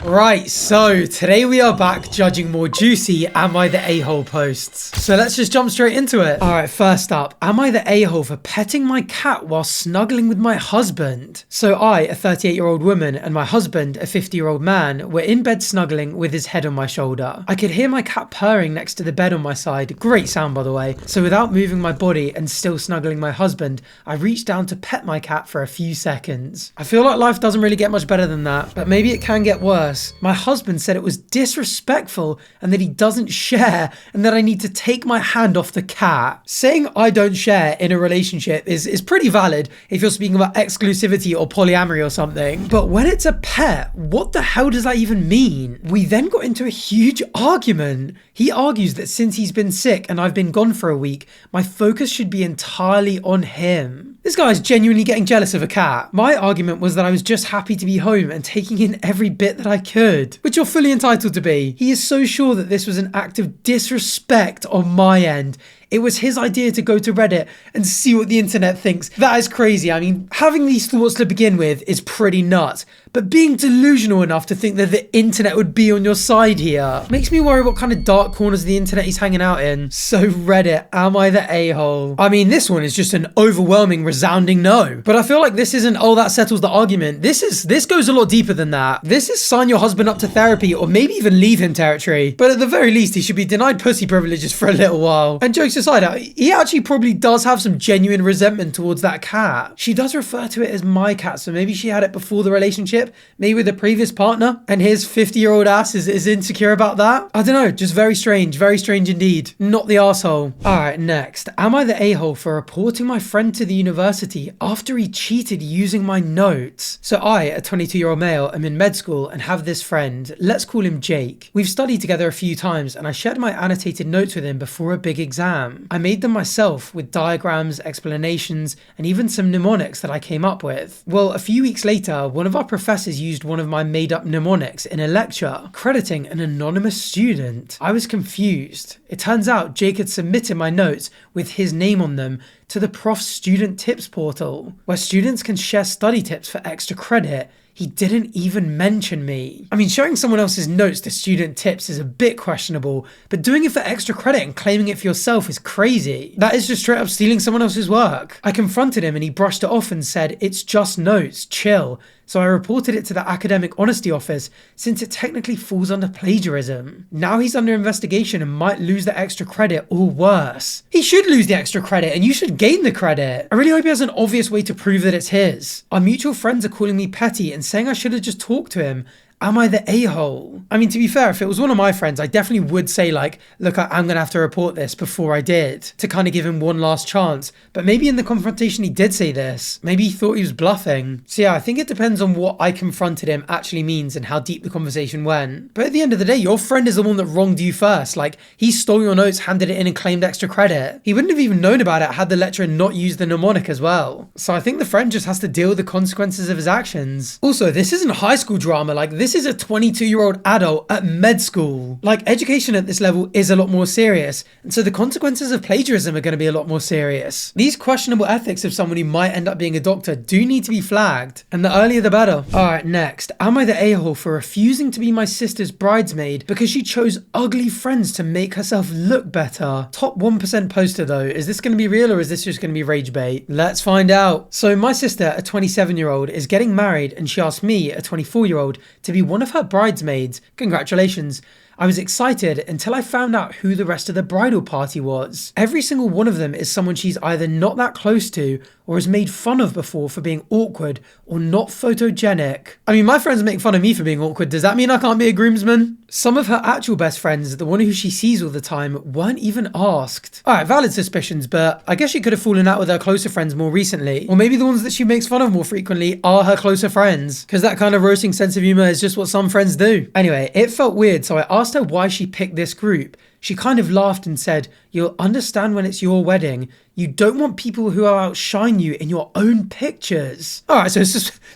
Right, so today we are back judging more juicy Am I the A-hole posts. So let's just jump straight into it. Alright, first up, am I the a-hole for petting my cat while snuggling with my husband? So I, a 38-year-old woman, and my husband, a 50-year-old man, were in bed snuggling with his head on my shoulder. I could hear my cat purring next to the bed on my side, great sound by the way, so without moving my body and still snuggling my husband, I reached down to pet my cat for a few seconds. I feel like life doesn't really get much better than that, but maybe it can get worse. My husband said it was disrespectful and that he doesn't share and that I need to take my hand off the cat. Saying I don't share in a relationship is pretty valid if you're speaking about exclusivity or polyamory or something. But when it's a pet, what the hell does that even mean? We then got into a huge argument. He argues that since he's been sick and I've been gone for a week, my focus should be entirely on him. This guy's genuinely getting jealous of a cat. My argument was that I was just happy to be home and taking in every bit that I could, which you're fully entitled to be. He is so sure that this was an act of disrespect on my end. It was his idea to go to Reddit and see what the internet thinks. That is crazy. I mean, having these thoughts to begin with is pretty nuts, but being delusional enough to think that the internet would be on your side here makes me worry what kind of dark corners of the internet he's hanging out in. So Reddit, am I the a-hole? I mean, this one is just an overwhelming, resounding no. But I feel like this isn't, oh, that settles the argument. This goes a lot deeper than that. This is sign your husband up to therapy or maybe even leave him territory. But at the very least, he should be denied pussy privileges for a little while. And jokes aside, he actually probably does have some genuine resentment towards that cat. She does refer to it as my cat, so maybe she had it before the relationship, maybe with a previous partner, and his 50-year-old ass is insecure about that. I don't know, just very strange indeed. Not the asshole. Alright, next. Am I the a-hole for reporting my friend to the university after he cheated using my notes? So I, a 22-year-old male, am in med school and have this friend. Let's call him Jake. We've studied together a few times and I shared my annotated notes with him before a big exam. I made them myself with diagrams, explanations, and even some mnemonics that I came up with. Well, a few weeks later, one of our professors used one of my made-up mnemonics in a lecture, crediting an anonymous student. I was confused. It turns out Jake had submitted my notes with his name on them to the Prof Student Tips portal, where students can share study tips for extra credit. He didn't even mention me. I mean, sharing someone else's notes to student tips is a bit questionable, but doing it for extra credit and claiming it for yourself is crazy. That is just straight up stealing someone else's work. I confronted him and he brushed it off and said, "It's just notes, chill." So I reported it to the Academic Honesty Office since it technically falls under plagiarism. Now he's under investigation and might lose the extra credit or worse. He should lose the extra credit and you should gain the credit. I really hope he has an obvious way to prove that it's his. Our mutual friends are calling me petty and saying I should have just talked to him. Am I the a-hole? I mean, to be fair, if it was one of my friends, I definitely would say like, look, I'm gonna have to report this before I did, to kind of give him one last chance. But maybe in the confrontation he did say this. Maybe he thought he was bluffing. So yeah, I think it depends on what I confronted him actually means and how deep the conversation went. But at the end of the day, your friend is the one that wronged you first. Like, he stole your notes, handed it in and claimed extra credit. He wouldn't have even known about it had the lecturer not used the mnemonic as well. So I think the friend just has to deal with the consequences of his actions. Also, this isn't high school drama. Like, this is a 22-year-old adult at med school. Like, education at this level is a lot more serious, and so the consequences of plagiarism are going to be a lot more serious. These questionable ethics of someone who might end up being a doctor do need to be flagged, and the earlier the better. Alright, next. Am I the a-hole for refusing to be my sister's bridesmaid because she chose ugly friends to make herself look better? Top 1% poster though. Is this going to be real or is this just going to be rage bait? Let's find out. So my sister, a 27-year-old, is getting married and she asked me, a 24-year-old, to be one of her bridesmaids. Congratulations. I was excited until I found out who the rest of the bridal party was. Every single one of them is someone she's either not that close to or has made fun of before for being awkward or not photogenic. I mean, my friends make fun of me for being awkward. Does that mean I can't be a groomsman? Some of her actual best friends, the one who she sees all the time, weren't even asked. Alright, valid suspicions, but I guess she could have fallen out with her closer friends more recently. Or maybe the ones that she makes fun of more frequently are her closer friends. Because that kind of roasting sense of humor is just what some friends do. Anyway, it felt weird, so I asked her why she picked this group. She kind of laughed and said, "You'll understand when it's your wedding. You don't want people who will outshine you in your own pictures." Alright, so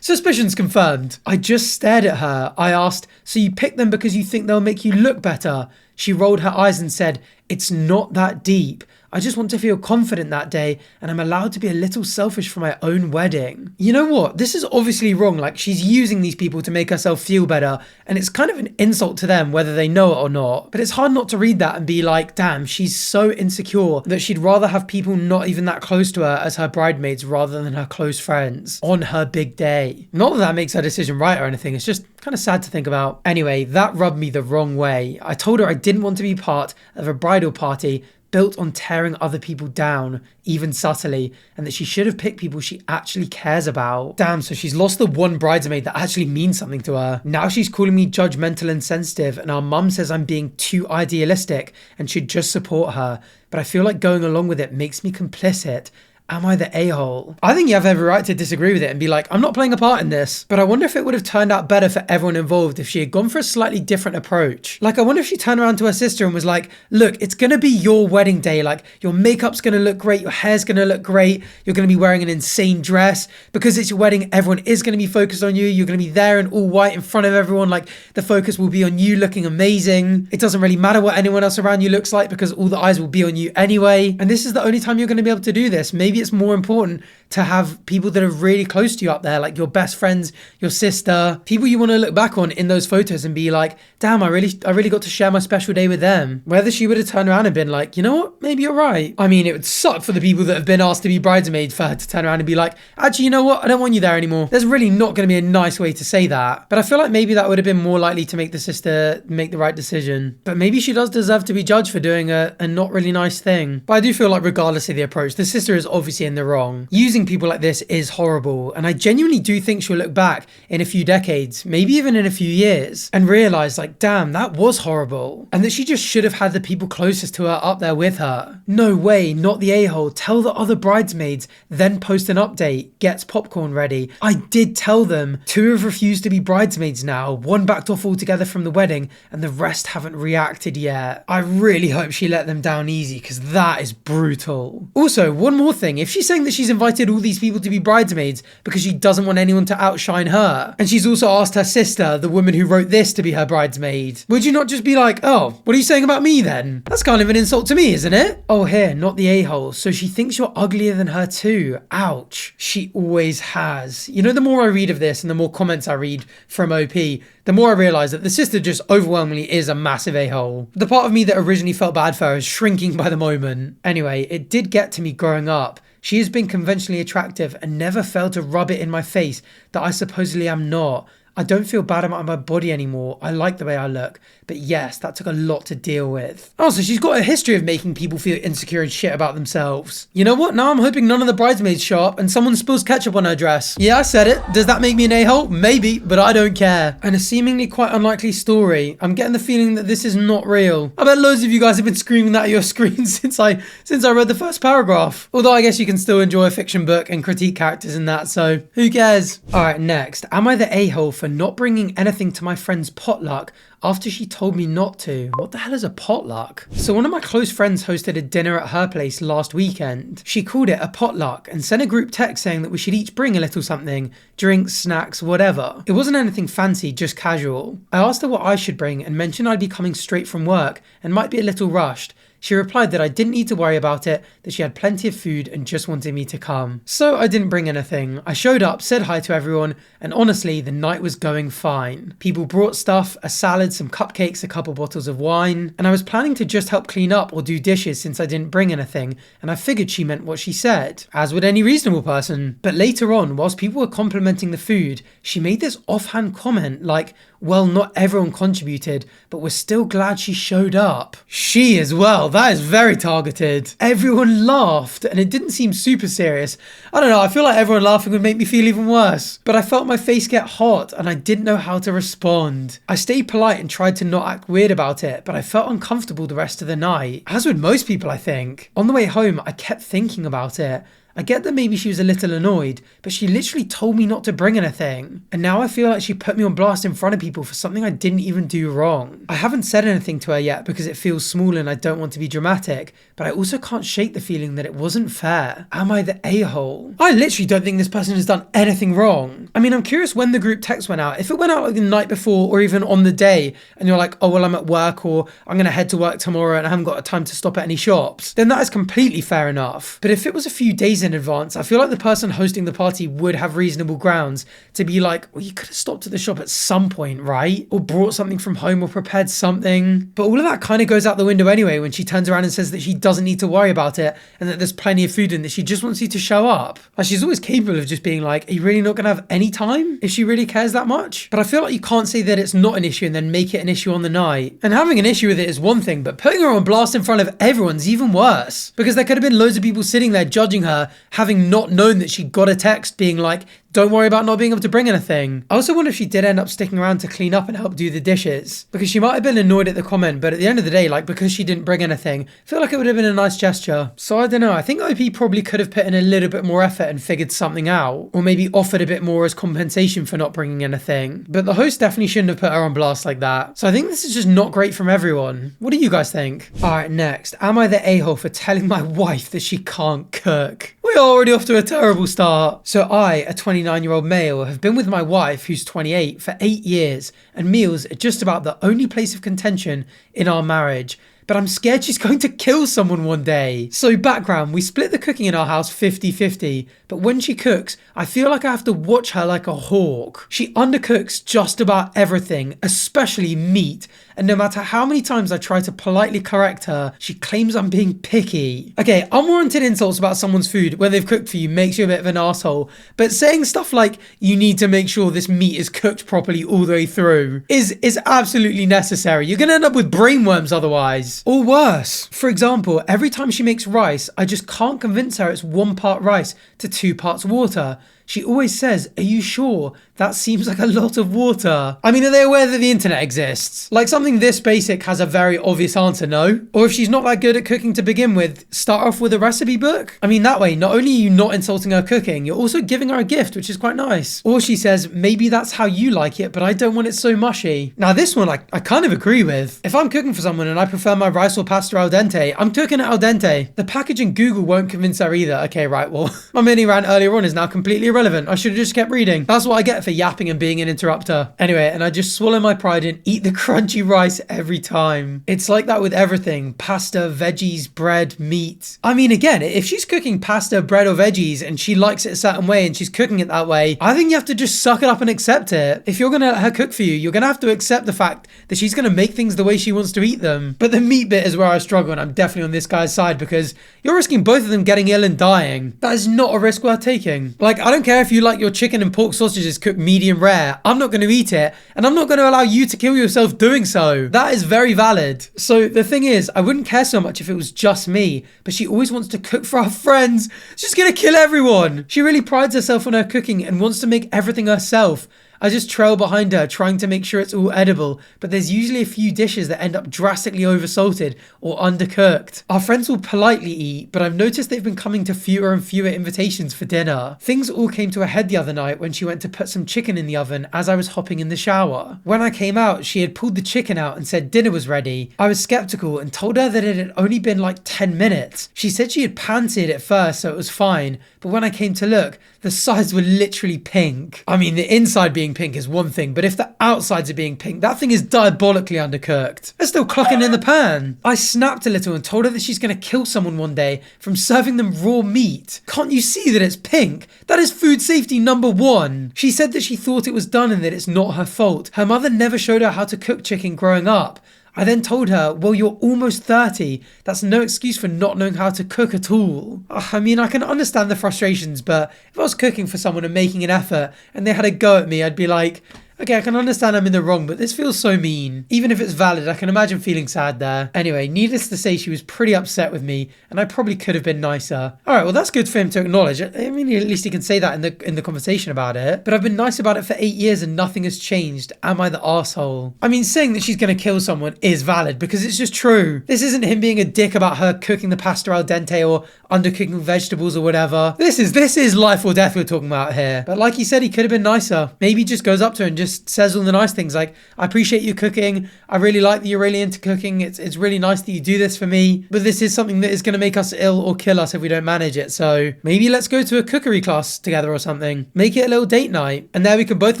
suspicions confirmed. I just stared at her. I asked, "So you picked them because you think they'll make you look better?" She rolled her eyes and said, "It's not that deep. I just want to feel confident that day, and I'm allowed to be a little selfish for my own wedding." You know what? This is obviously wrong. Like, she's using these people to make herself feel better, and it's kind of an insult to them, whether they know it or not. But it's hard not to read that and be like, damn, she's so insecure that she'd rather have people not even that close to her as her bridesmaids rather than her close friends on her big day. Not that that makes her decision right or anything. It's just kind of sad to think about. Anyway, that rubbed me the wrong way. I told her I didn't want to be part of a bridal party built on tearing other people down, even subtly, and that she should have picked people she actually cares about. Damn, so she's lost the one bridesmaid that actually means something to her. Now she's calling me judgmental and sensitive, and our mum says I'm being too idealistic and should just support her. But I feel like going along with it makes me complicit. Am I the a-hole? I think you have every right to disagree with it and be like, I'm not playing a part in this. But I wonder if it would have turned out better for everyone involved if she had gone for a slightly different approach. Like, I wonder if she turned around to her sister and was like, look, it's gonna be your wedding day. Like, your makeup's gonna look great, your hair's gonna look great, you're gonna be wearing an insane dress. Because it's your wedding, everyone is gonna be focused on you. You're gonna be there in all white in front of everyone. Like, the focus will be on you looking amazing. It doesn't really matter what anyone else around you looks like because all the eyes will be on you anyway. And this is the only time you're gonna be able to do this. Maybe it's more important to have people that are really close to you up there, like your best friends, your sister, people you want to look back on in those photos and be like, damn, I really got to share my special day with them. Whether she would have turned around and been like, you know what, maybe you're right. I mean, it would suck for the people that have been asked to be bridesmaids for her to turn around and be like, actually, you know what, I don't want you there anymore. There's really not going to be a nice way to say that. But I feel like maybe that would have been more likely to make the sister make the right decision. But maybe she does deserve to be judged for doing a not really nice thing. But I do feel like regardless of the approach, the sister is obviously in the wrong. Using people like this is horrible, and I genuinely do think she'll look back in a few decades, maybe even in a few years, and realize like, damn, that was horrible, and that she just should have had the people closest to her up there with her. No way, not the a-hole. Tell the other bridesmaids, then post an update, gets popcorn ready. I did tell them. 2 have refused to be bridesmaids now, 1 backed off altogether from the wedding, and the rest haven't reacted yet. I really hope she let them down easy, because that is brutal. Also, one more thing, if she's saying that she's invited all these people to be bridesmaids because she doesn't want anyone to outshine her, and she's also asked her sister, the woman who wrote this, to be her bridesmaid, would you not just be like, oh, what are you saying about me then? That's kind of an insult to me, isn't it? Oh, here, not the a-hole. So she thinks you're uglier than her too. Ouch. She always has. You know, the more I read of this and the more comments I read from OP, the more I realise that the sister just overwhelmingly is a massive a-hole. The part of me that originally felt bad for her is shrinking by the moment. Anyway, it did get to me growing up. She has been conventionally attractive and never failed to rub it in my face that I supposedly am not. I don't feel bad about my body anymore. I like the way I look. But yes, that took a lot to deal with. Also, she's got a history of making people feel insecure and shit about themselves. You know what? Now I'm hoping none of the bridesmaids show up and someone spills ketchup on her dress. Yeah, I said it. Does that make me an a-hole? Maybe, but I don't care. And a seemingly quite unlikely story. I'm getting the feeling that this is not real. I bet loads of you guys have been screaming that at your screen since I read the first paragraph. Although I guess you can still enjoy a fiction book and critique characters in that, so who cares? Alright, next. Am I the a-hole for not bringing anything to my friend's potluck after she told me not to? What the hell is a potluck? So one of my close friends hosted a dinner at her place last weekend. She called it a potluck and sent a group text saying that we should each bring a little something, drinks, snacks, whatever. It wasn't anything fancy, just casual. I asked her what I should bring and mentioned I'd be coming straight from work and might be a little rushed. She replied that I didn't need to worry about it, that she had plenty of food and just wanted me to come. So I didn't bring anything. I showed up, said hi to everyone, and honestly, the night was going fine. People brought stuff, a salad, some cupcakes, a couple bottles of wine, and I was planning to just help clean up or do dishes since I didn't bring anything, and I figured she meant what she said, as would any reasonable person. But later on, whilst people were complimenting the food, she made this offhand comment like, well, not everyone contributed, but we're still glad she showed up. She as well, that is very targeted. Everyone laughed and it didn't seem super serious. I don't know, I feel like everyone laughing would make me feel even worse. But I felt my face get hot and I didn't know how to respond. I stayed polite and tried to not act weird about it, but I felt uncomfortable the rest of the night. As would most people, I think. On the way home, I kept thinking about it. I get that maybe she was a little annoyed, but she literally told me not to bring anything. And now I feel like she put me on blast in front of people for something I didn't even do wrong. I haven't said anything to her yet because it feels small and I don't want to be dramatic, but I also can't shake the feeling that it wasn't fair. Am I the a-hole? I literally don't think this person has done anything wrong. I mean, I'm curious when the group text went out. If it went out like the night before or even on the day and you're like, oh, well, I'm at work or I'm going to head to work tomorrow and I haven't got time to stop at any shops, then that is completely fair enough. But if it was a few days in advance, I feel like the person hosting the party would have reasonable grounds to be like, well, you could have stopped at the shop at some point, right? Or brought something from home or prepared something. But all of that kind of goes out the window anyway when she turns around and says that she doesn't need to worry about it and that there's plenty of food and that she just wants you to show up. Like, she's always capable of just being like, are you really not going to have any time if she really cares that much? But I feel like you can't say that it's not an issue and then make it an issue on the night. And having an issue with it is one thing, but putting her on blast in front of everyone's even worse. Because there could have been loads of people sitting there judging her, having not known that she got a text being like, don't worry about not being able to bring anything. I also wonder if she did end up sticking around to clean up and help do the dishes. Because she might have been annoyed at the comment, but at the end of the day, like, because she didn't bring anything, I feel like it would have been a nice gesture. So I don't know, I think OP probably could have put in a little bit more effort and figured something out. Or maybe offered a bit more as compensation for not bringing anything. But the host definitely shouldn't have put her on blast like that. So I think this is just not great from everyone. What do you guys think? Alright, next. Am I the a-hole for telling my wife that she can't cook? We're already off to a terrible start. So I, a 29-year-old male, have been with my wife, who's 28, for 8 years, and meals are just about the only place of contention in our marriage. But I'm scared she's going to kill someone one day. So background, we split the cooking in our house 50-50, but when she cooks, I feel like I have to watch her like a hawk. She undercooks just about everything, especially meat, and no matter how many times I try to politely correct her, she claims I'm being picky. Okay, unwarranted insults about someone's food when they've cooked for you makes you a bit of an asshole, but saying stuff like, you need to make sure this meat is cooked properly all the way through is absolutely necessary. You're gonna end up with brainworms otherwise. Or worse. For example, every time she makes rice, I just can't convince her it's 1 part rice to 2 parts water. She always says, are you sure? That seems like a lot of water. I mean, are they aware that the internet exists? Like, something this basic has a very obvious answer, no? Or if she's not that good at cooking to begin with, start off with a recipe book? I mean, that way, not only are you not insulting her cooking, you're also giving her a gift, which is quite nice. Or she says, maybe that's how you like it, but I don't want it so mushy. Now, this one I kind of agree with. If I'm cooking for someone and I prefer my rice or pasta al dente, I'm cooking it al dente. The package in Google won't convince her either. Okay, right, well, my mini rant earlier on is now completely irrelevant. I should have just kept reading. That's what I get for yapping and being an interrupter. Anyway, and I just swallow my pride and eat the crunchy rice every time. It's like that with everything. Pasta, veggies, bread, meat. I mean, again, if she's cooking pasta, bread or veggies and she likes it a certain way and she's cooking it that way, I think you have to just suck it up and accept it. If you're gonna let her cook for you, you're gonna have to accept the fact that she's gonna make things the way she wants to eat them. But the meat bit is where I struggle, and I'm definitely on this guy's side because you're risking both of them getting ill and dying. That is not a risk worth taking. Like, I don't care if you like your chicken and pork sausages cooked medium rare. I'm not going to eat it, and I'm not going to allow you to kill yourself doing so. That is very valid. So the thing is, I wouldn't care so much if it was just me, but she always wants to cook for our friends. She's going to kill everyone. She really prides herself on her cooking and wants to make everything herself. I just trail behind her trying to make sure it's all edible, but there's usually a few dishes that end up drastically oversalted or undercooked. Our friends will politely eat, but I've noticed they've been coming to fewer and fewer invitations for dinner. Things all came to a head the other night when she went to put some chicken in the oven as I was hopping in the shower. When I came out, she had pulled the chicken out and said dinner was ready. I was skeptical and told her that it had only been like 10 minutes. She said she had pan-seared it first, so it was fine, but when I came to look, the sides were literally pink. I mean, the inside being pink is one thing, but if the outsides are being pink, that thing is diabolically undercooked. They're still clocking in the pan. I snapped a little and told her that she's going to kill someone one day from serving them raw meat. Can't you see that it's pink? That is food safety #1. She said that she thought it was done and that it's not her fault. Her mother never showed her how to cook chicken growing up. I then told her, well, you're almost 30. That's no excuse for not knowing how to cook at all. I mean, I can understand the frustrations, but if I was cooking for someone and making an effort and they had a go at me, I'd be like, Okay, I can understand I'm in the wrong, but this feels so mean. Even if it's valid, I can imagine feeling sad there. Anyway, needless to say, she was pretty upset with me, and I probably could have been nicer. All right, well, that's good for him to acknowledge. I mean, at least he can say that in the conversation about it. But I've been nice about it for 8 years and nothing has changed. Am I the arsehole? I mean, saying that she's gonna kill someone is valid because it's just true. This isn't him being a dick about her cooking the pasta al dente or undercooking vegetables or whatever. This is life or death we're talking about here. But like he said, he could have been nicer. Maybe he just goes up to her and just says all the nice things like, I appreciate you cooking. I really like that you're really into cooking. It's really nice that you do this for me. But this is something that is going to make us ill or kill us if we don't manage it. So maybe let's go to a cookery class together or something. Make it a little date night. And there we can both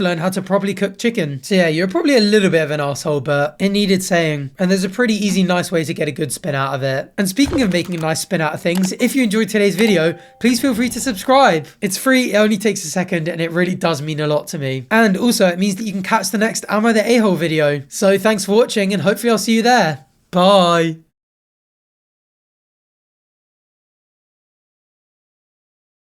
learn how to properly cook chicken. So yeah, you're probably a little bit of an asshole, but it needed saying. And there's a pretty easy, nice way to get a good spin out of it. And speaking of making a nice spin out of things, if you enjoyed today's video, please feel free to subscribe. It's free, it only takes a second, and it really does mean a lot to me. And also, it means that you can catch the next Am I the A-hole video. So thanks for watching, and hopefully I'll see you there. Bye.